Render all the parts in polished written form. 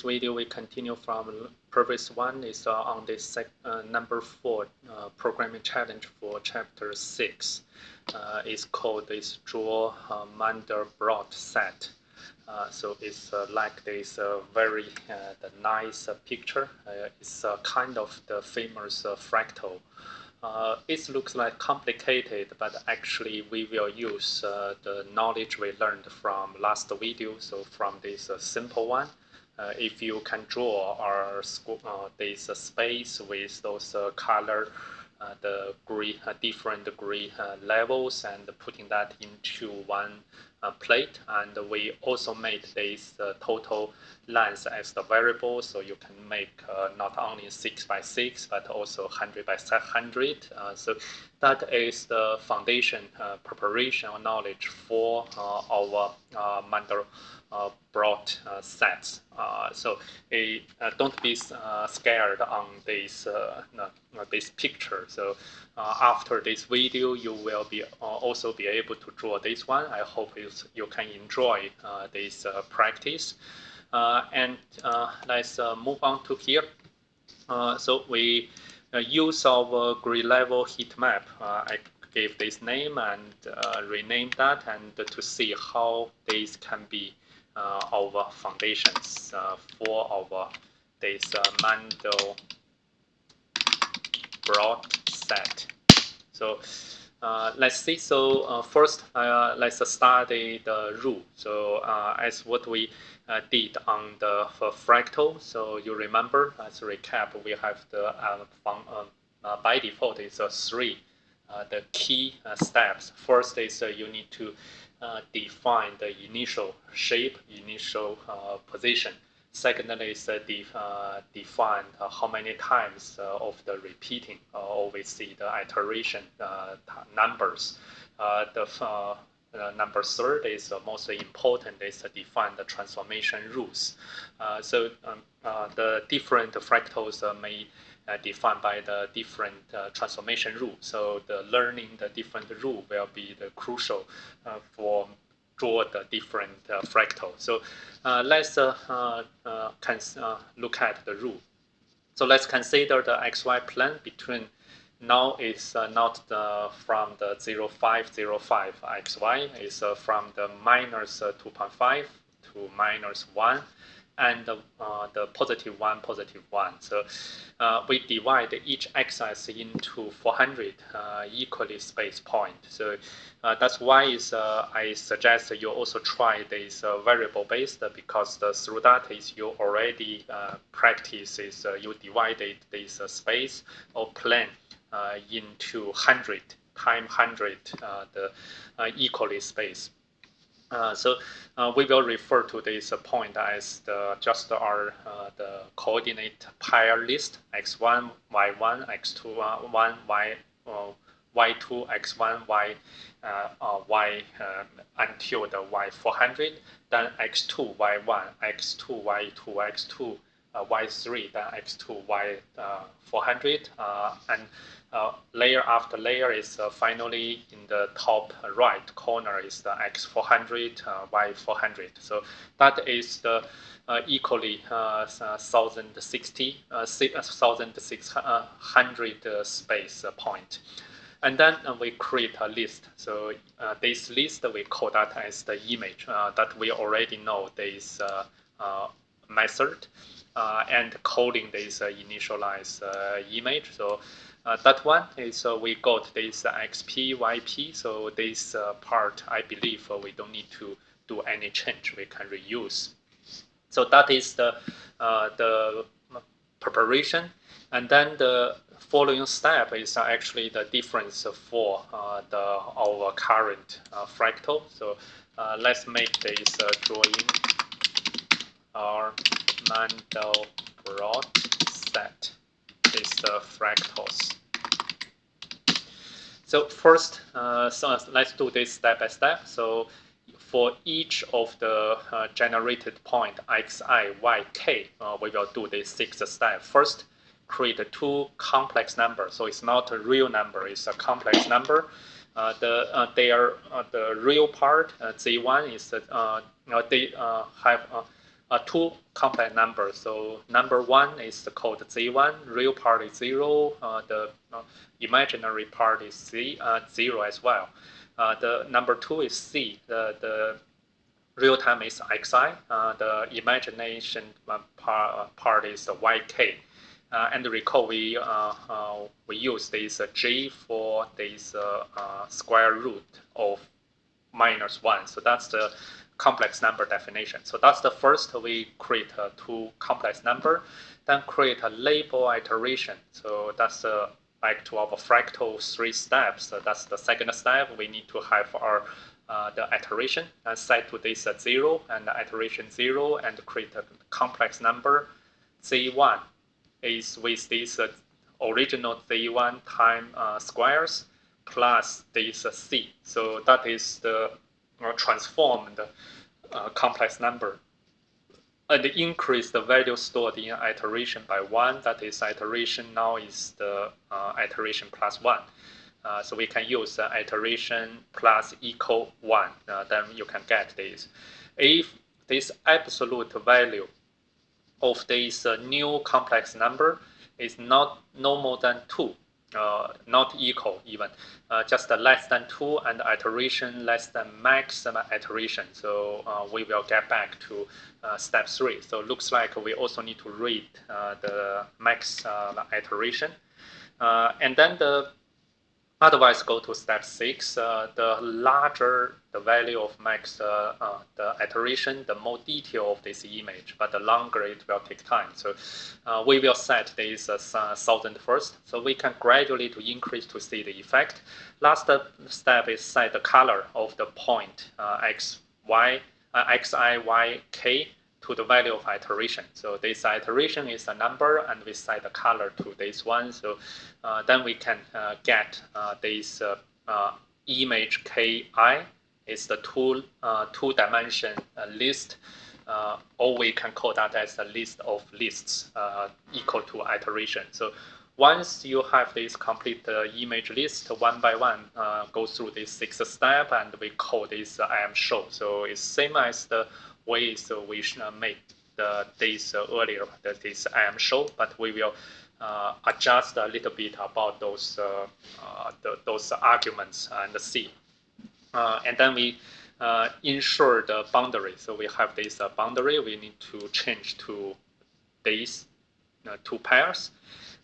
video we continue from previous one is on this number 4 programming challenge for chapter 6. It's called this draw Mandelbrot set. So it's like this very nice picture. It's kind of the famous fractal. It looks like complicated, but actually we will use the knowledge we learned from last video. So from this simple one, if you can draw this space with those color, the gray, different gray levels, and putting that into one plate, and we also made this total length as the variable, so you can make not only 6 by 6 but also 100 by 100. So that is the foundation preparation knowledge for our Mandelbrot sets. So don't be scared on this this picture. So after this video, you will be also be able to draw this one. I hope you can enjoy this practice. And let's move on to here. So we use our grid level heat map. I gave this name and rename that, and to see how these can be our foundations for our this Mandelbrot set. So let's see. So first, let's study the rule. So as what we did on the fractal. So you remember, as a recap, we have the by default is 3 the key steps. First is you need to define the initial shape, initial position. Secondly is define how many times of the repeating. Always see the iteration numbers. Number 3 is most important, is define the transformation rules. So the different fractals may defined by the different transformation rule. So the learning the different rule will be the crucial for draw the different fractal. So let's look at the rule. So let's consider the xy plane between. Now it's not from the 0, 5, 0, 5 xy. It's from the minus 2.5 to minus 1, and the positive 1, positive 1. So we divide each axis into 400 equally spaced points. So that's why I suggest you also try this variable based, because through that is you already practice is you divided this space or plane into 100 times 100 the equally space. So we will refer to this point as just our the coordinate pair list: x1, y1, x2, 1, y2, x1, y until the y400, then x2, y1, x2, y2, x2, y3, then x2, y400, and layer after layer is finally in the top right corner is the x400, y400. So that is the equally 1600 space point. And then we create a list. So this list, we call that as the image that we already know this method and calling this initialize image. So that one is we got this xp, yp. So this part, I believe we don't need to do any change. We can reuse. So that is the preparation. And then the following step is actually the difference for our current fractal. So let's make this drawing our Mandelbrot set. Is the fractals. So first, so let's do this step by step. So for each of the generated point xi, yk, we will do this 6 step. First, create 2 complex numbers. So it's not a real number; it's a complex number. The real part z1 is they have two complex numbers. So number one is called Z1, real part is 0, the imaginary part is 0 as well. The number two is C, the real time is xi, the imagination part is yk. And recall we use this g for this square root of -1. So that's the complex number definition. So that's the first, we create two complex number, then create a label iteration. So that's back to our fractal 3 steps. So that's the second step. We need to have our the iteration and set to this 0 and the iteration 0 and create a complex number. Z1 is with this original Z1 time squares plus this C. So that is the transformed complex number. And increase the value stored in iteration by 1. That is, iteration now is the iteration plus 1. So we can use iteration plus equal 1. Then you can get this. If this absolute value of this new complex number is not no more than 2, not equal even, just less than 2 and iteration less than maximum iteration. So we will get back to step 3. So looks like we also need to read the max iteration. And then otherwise go to step 6. The larger the value of max the iteration, the more detail of this image, but the longer it will take time. So we will set this 1000 first, so we can gradually to increase to see the effect. Last step is set the color of the point xi, y, k to the value of iteration. So this iteration is a number, and we set the color to this one. So then we can get this image ki is the two-dimension list, or we can call that as a list of lists equal to iteration. So once you have this complete image list, one by one go through this 6 step, and we call this IAMShow. So it's same as the way we make this earlier, this IAMShow, but we will adjust a little bit about those arguments and see. And then we ensure the boundary. So we have this boundary. We need to change to these 2 pairs.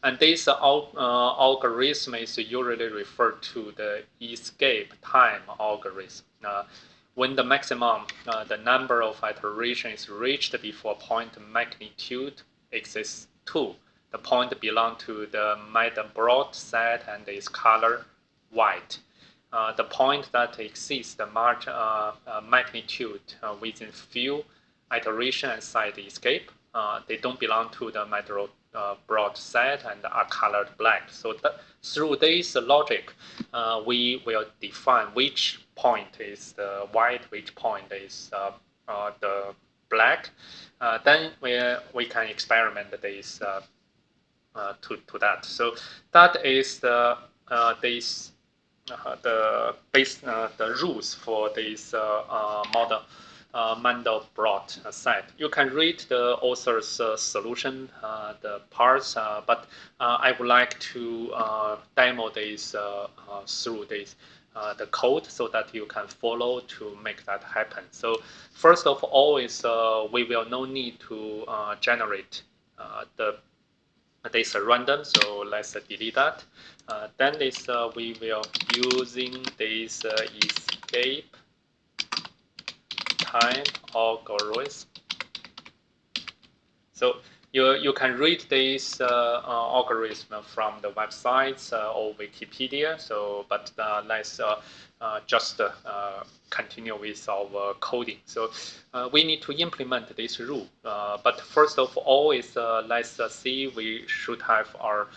And this algorithm is usually referred to the escape time algorithm. When the maximum, the number of iterations reached before point magnitude exists 2. The point belongs to the Mandelbrot set and is color white. The point that exceeds the magnitude within few iteration and side escape, they don't belong to the Mandelbrot set and are colored black. So through this logic, we will define which point is the white, which point is the black. Then we can experiment this to that. So that is the rules for this model Mandelbrot set. You can read the author's solution, the parts, but I would like to demo this through this the code so that you can follow to make that happen. So first of all is we will no need to generate this random, so let's delete that. Then this we will using this escape time algorithm. So you can read this algorithm from the websites or Wikipedia. So, but let's just continue with our coding. So we need to implement this rule. But first of all is let's see, we should have our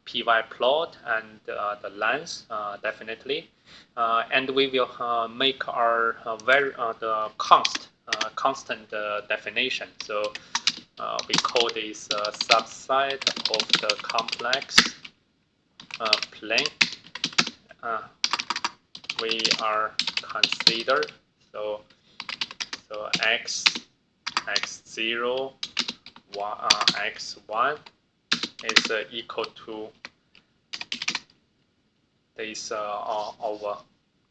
py plot and the length definitely, and we will make our the constant definition. So we call this subset of the complex plane. We are considered so x x0 x1 is equal to this over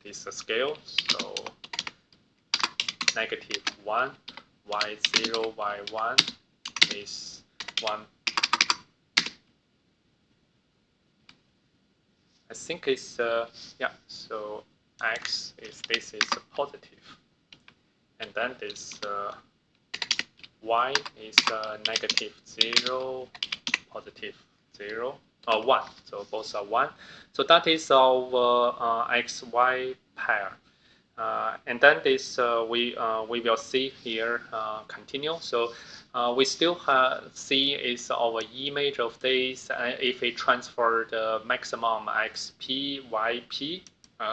this scale. So -1, y0, y1 is 1. I think it's yeah. So this is positive, and then this y is -0, positive 0, 1. So both are 1. So that is our xy pair. And then this we will see here continue. So we still see is our image of this if we transfer the maximum xp yp.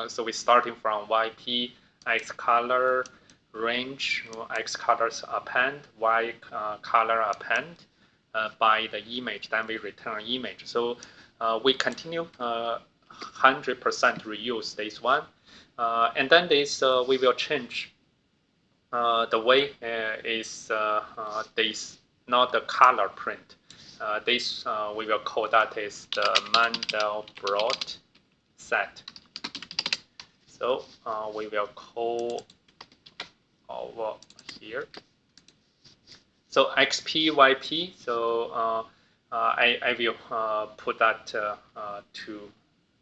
So we're starting from yp x color range x colors append y color append by the image. Then we return image. So we continue 100% reuse this one. And then this we will change the way is this not the color print. This we will call that is the Mandelbrot set. So we will call over here. So xpyp. So I will put that to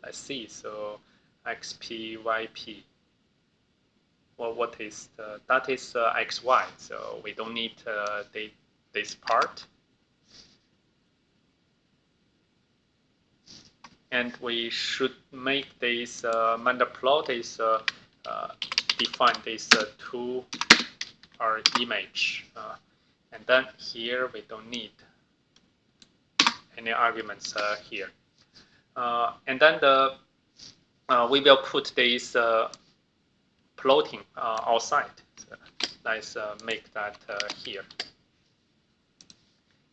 let's see. So xpyp. Well, what is that is xy. So we don't need this part. And we should make this Mandelbrot is define this two image. And then here we don't need any arguments here. And then we will put this plotting outside. So let's make that here.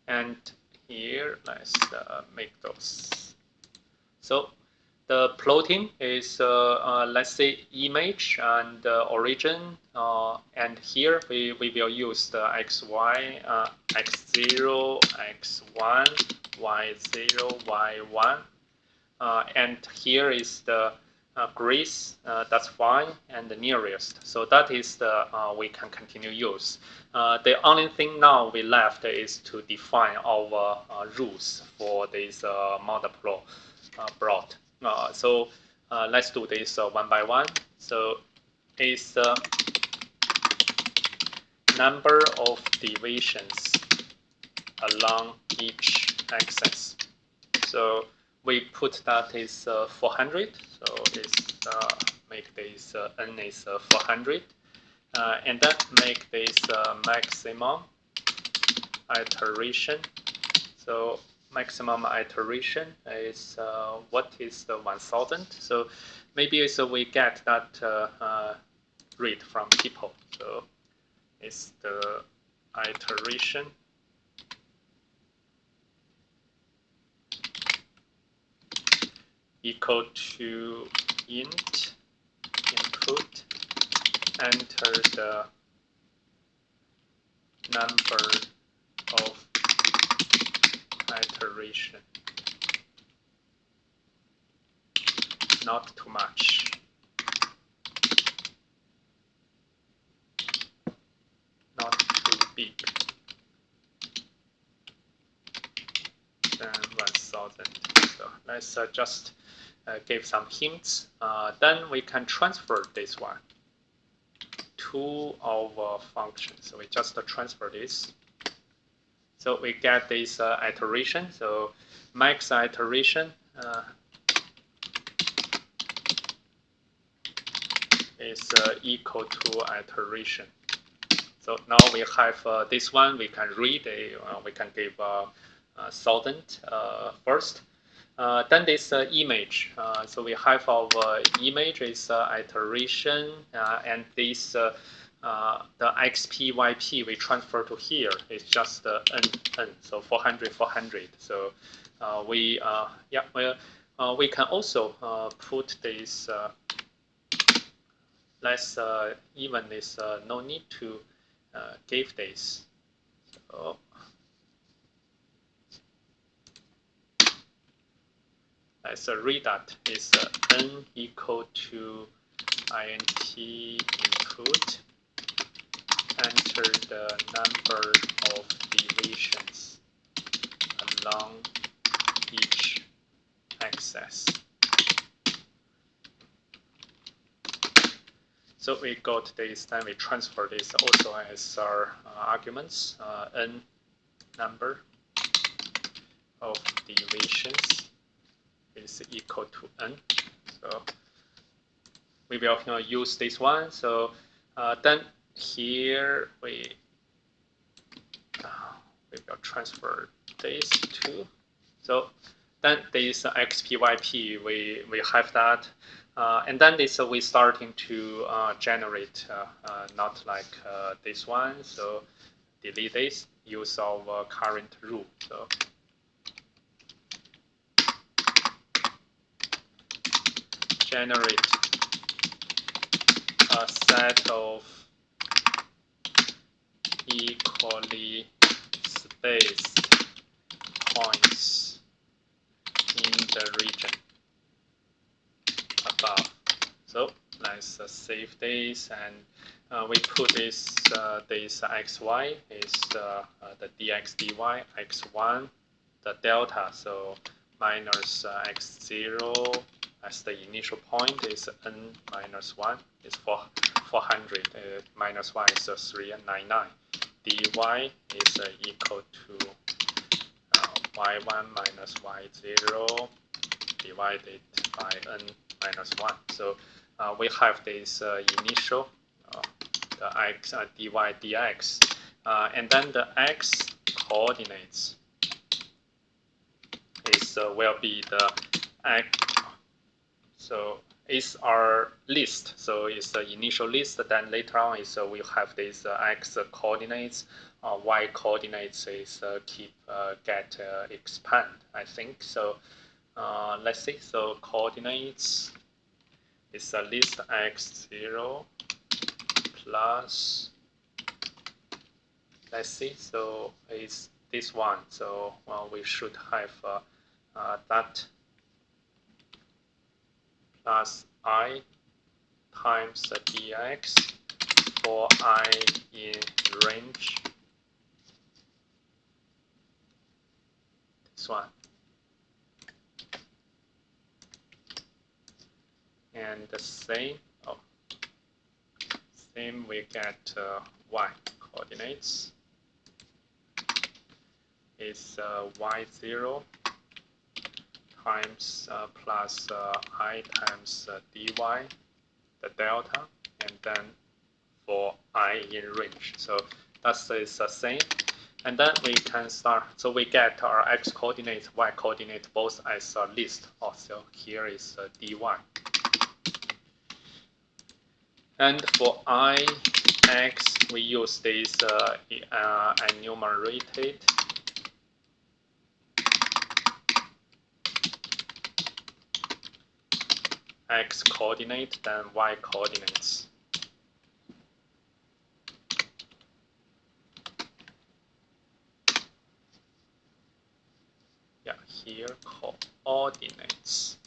And here let's make those. So the plotting is let's say image and origin, and here we will use the xy, x0, x1, y0, y1, and here is the Greece, that's fine, and the nearest. So that is the we can continue use. The only thing now we left is to define our rules for this Mandelbrot. So let's do this one by one. So is the number of divisions along each axis. So we put that is 400. So it's make this n is 400, and then make this maximum iteration. So maximum iteration is what is the 1000. So maybe so we get that read from people. So it's the iteration equal to int input, enter the number of iteration, not too much, not too big, then 1000. So let's just give some hints. Then we can transfer this one to our function. So we just transfer this. So we get this iteration. So max iteration is equal to iteration. So now we have this one. We can read. We can give 1000 first. Then this image. So we have our image is iteration, and this the xpyp we transfer to here is just n. So 400, 400. So we can also put this. Let's even this no need to give this So let's read that is n equal to int input. Enter the number of deletions along each axis. So we got this, then we transfer this also as our arguments, n number of deletions is equal to n. So we will use this one. So then here we will transfer this to. So then this xpyp, we have that. And then this we starting to generate, not like this one. So delete this, use our current rule. So generate a set of equally spaced points in the region above. So let's save this, and we put this xy is the dx dy, x1 the delta, so minus x0 as the initial point is n minus 1 is 400, minus 1 is 399. dy is equal to y1 minus y0 divided by n minus 1. So we have this initial, the x dy dx, and then the x coordinates is will be the x. So it's our list. So it's the initial list. Then later on is we have this x coordinates. Y coordinates is keep get expand, I think. So let's see. So coordinates is a list x0 plus. Let's see. So it's this one. So we should have that plus I times the dx for I in range. This one. And the same, same we get y coordinates is y0 times plus I times dy, the delta, and then for I in range. So that is the same. And then we can start. So we get our x coordinate, y coordinate both as a list. Also here is dy. And for I, x, we use this enumerated x coordinate, then y coordinates. Yeah, here coordinates.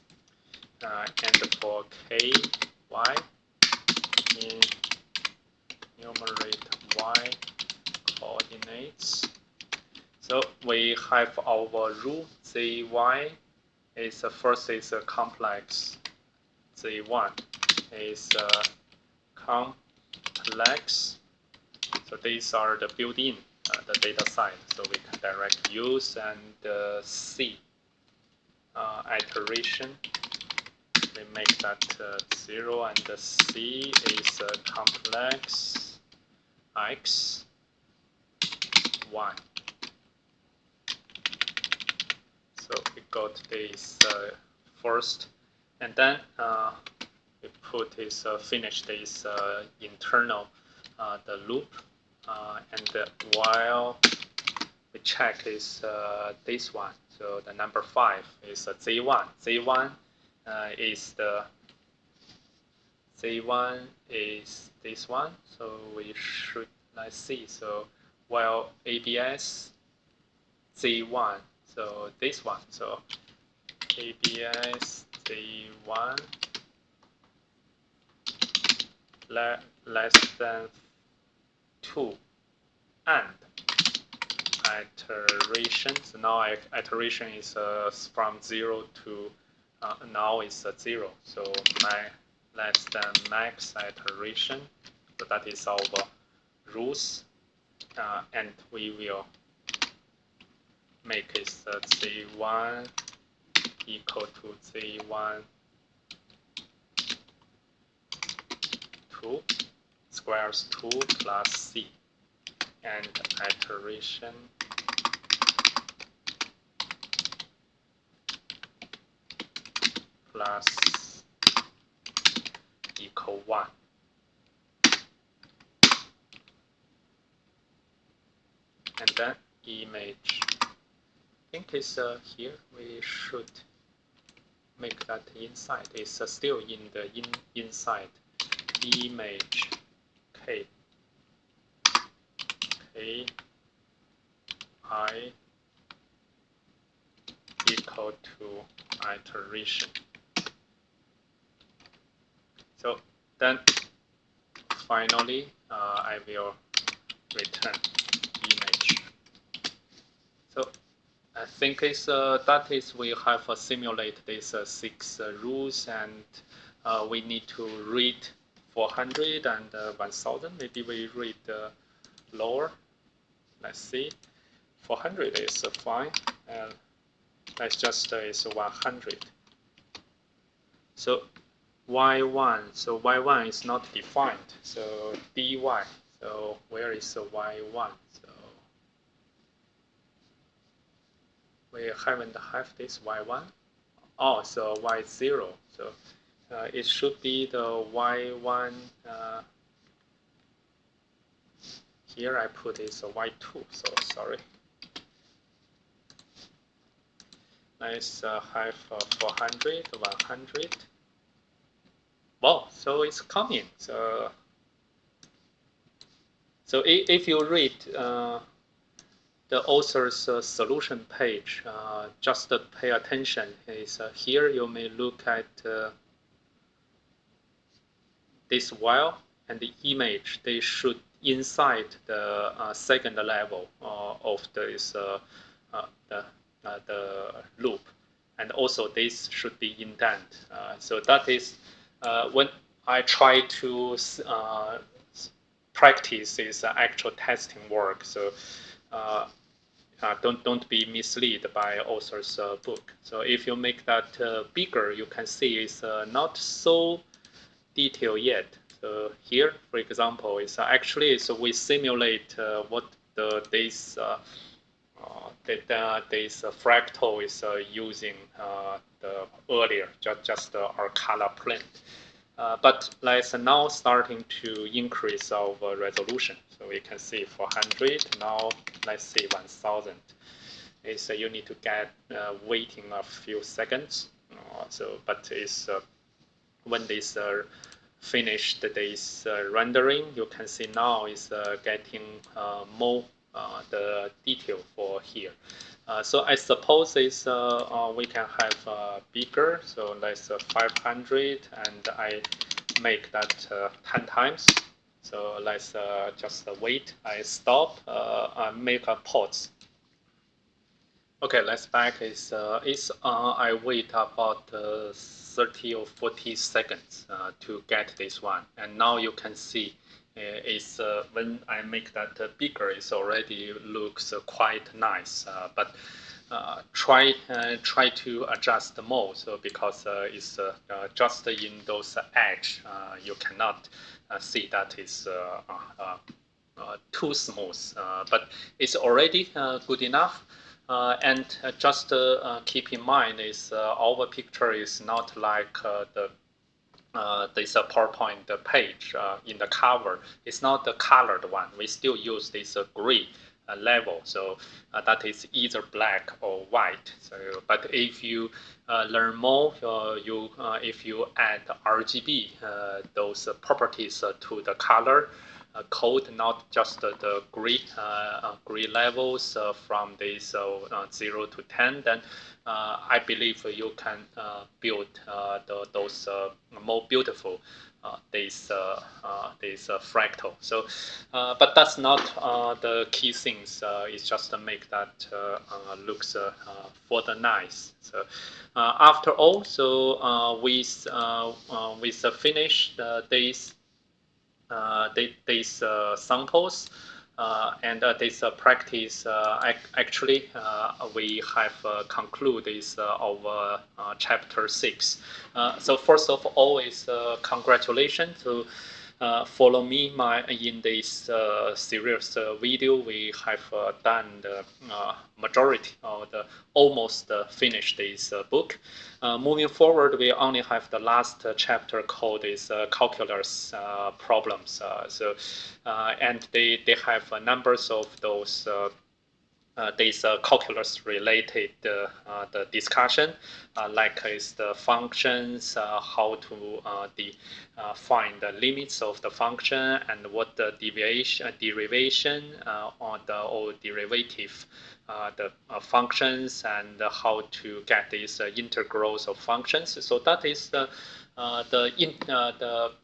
And for k, y, enumerate y coordinates. So we have our rule zy is first is a complex. Z1 is complex. So these are the built-in the data side. So we can direct use, and C iteration. We make that 0, and the C is complex X Y. So we got this first. And then we put this finish this internal the loop, and while we check this this one. So the number 5 is Z1. Z1 is the Z1 is this one. So we should let's see. So while ABS Z1, so this one, so ABS Z1 less than 2 and iteration. So now iteration is from 0 to now is 0. So less than max iteration. So that is our rules, and we will make it Z1 equal to Z1 2 squares 2 plus C, and iteration plus equal 1. And then image, I think it's here, we should make that inside. It's still in the inside. Image K I equal to iteration. So then finally I will return image. So I think it's that is we have simulate these 6 rules, and we need to read 400 and 1000. Maybe we read lower. Let's see. 400 is fine, and let's just is 100. So y1, so y1 is not defined. So dy. So where is y1? So we haven't have this y1. Oh, so y0. So it should be the y1. Here I put is a y2. So sorry. Let's have 400, 100. Wow, so it's coming. So if you read the author's solution page, just pay attention. Is here you may look at this while and the image. They should inside the second level of this the loop, and also this should be indent. So that is when I try to practice is actual testing work. So don't be misled by author's book. So if you make that bigger, you can see it's not so detailed yet. So here, for example, it's actually so we simulate what this fractal is using the earlier, just our color plane. But let's now starting to increase our resolution. So we can see 400, now let's see 1000. It's you need to get waiting a few seconds. But it's when this finished this rendering, you can see now is getting more the detail for here. So I suppose is we can have bigger. So let's 500, and I make that 10 times. So let's just wait. I stop. I make a pause. Okay, let's back. I wait about 30 or 40 seconds to get this one, and now you can see it's when I make that bigger, it already looks quite nice. But try to adjust more. So because it's just in those edge, you cannot see that it's too smooth. But it's already good enough. And just keep in mind is our picture is not like this PowerPoint page in the cover. It's not the colored one. We still use this gray level. So that is either black or white. So, but if you learn more, if you add RGB, those properties to the color, code, not just the grade levels from this 0 to 10, then I believe you can build those more beautiful this fractal. So, but that's not the key things. It's just to make that looks further nice. So, after all, so we finish these samples. This practice, actually, we have concluded this over chapter 6. So first of all, is congratulations to follow me in this series video. We have done the majority of the almost finished this book. Moving forward, we only have the last chapter called is calculus problems. And they have numbers of those these calculus related the discussion, like is the functions, how to find the limits of the function, and what the derivation or derivative the functions, and how to get these integrals of functions. So that is the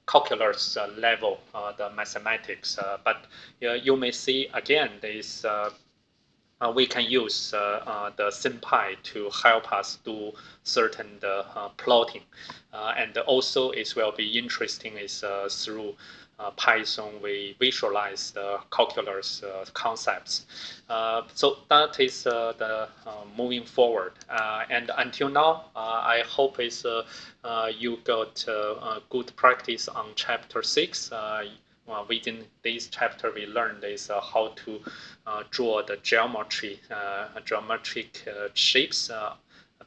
calculus level, the mathematics. But you may see again this. We can use the SymPy to help us do certain plotting. And also it will be interesting is through Python we visualize the calculus concepts. So that is the moving forward. And until now, I hope is you got good practice on chapter 6. Within this chapter, we learned is how to draw the geometric shapes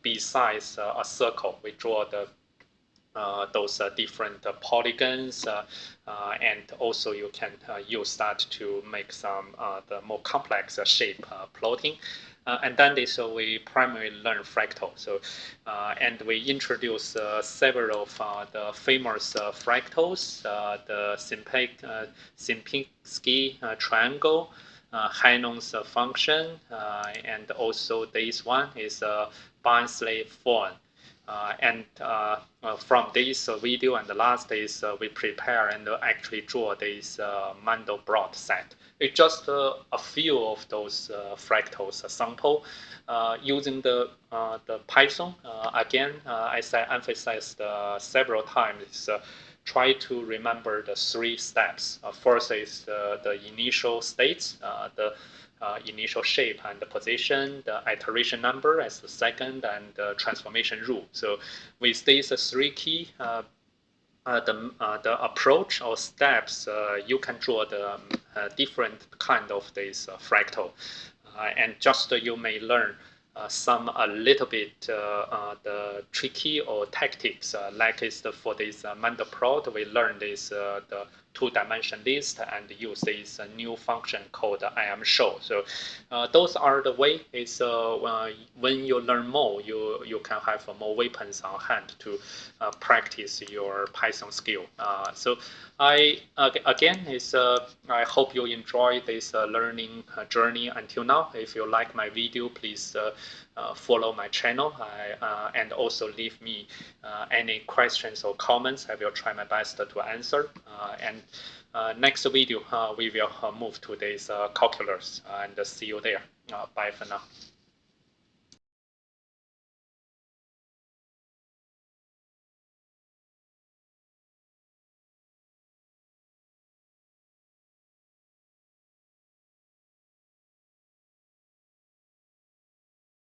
besides a circle. We draw the those different polygons, and also you can use that to make some the more complex shape plotting. And then we primarily learn fractal. So, and we introduce several of the famous fractals, the Sierpinski triangle, Hanon's function, and also this one is Barnsley form. And from this video and the last is we prepare and actually draw this Mandelbrot set. It's just a few of those fractals sample using the Python. Again, as I emphasized several times, try to remember the 3 steps. First is the initial states, the initial shape and the position, the iteration number as the second, and the transformation rule. So with these 3 key, the approach or steps, you can draw the different kind of this fractal. And just you may learn some a little bit the tricky or tactics, like is for this Mandelbrot, we learned this the 2-dimension list and use this new function called IAMShow. So those are the way is when you learn more, you can have more weapons on hand to practice your Python skill. So I again is I hope you enjoy this learning journey until now. If you like my video, please follow my channel, and also leave me any questions or comments. I will try my best to answer. And next video we will move to this calculus, and see you there. Bye for now.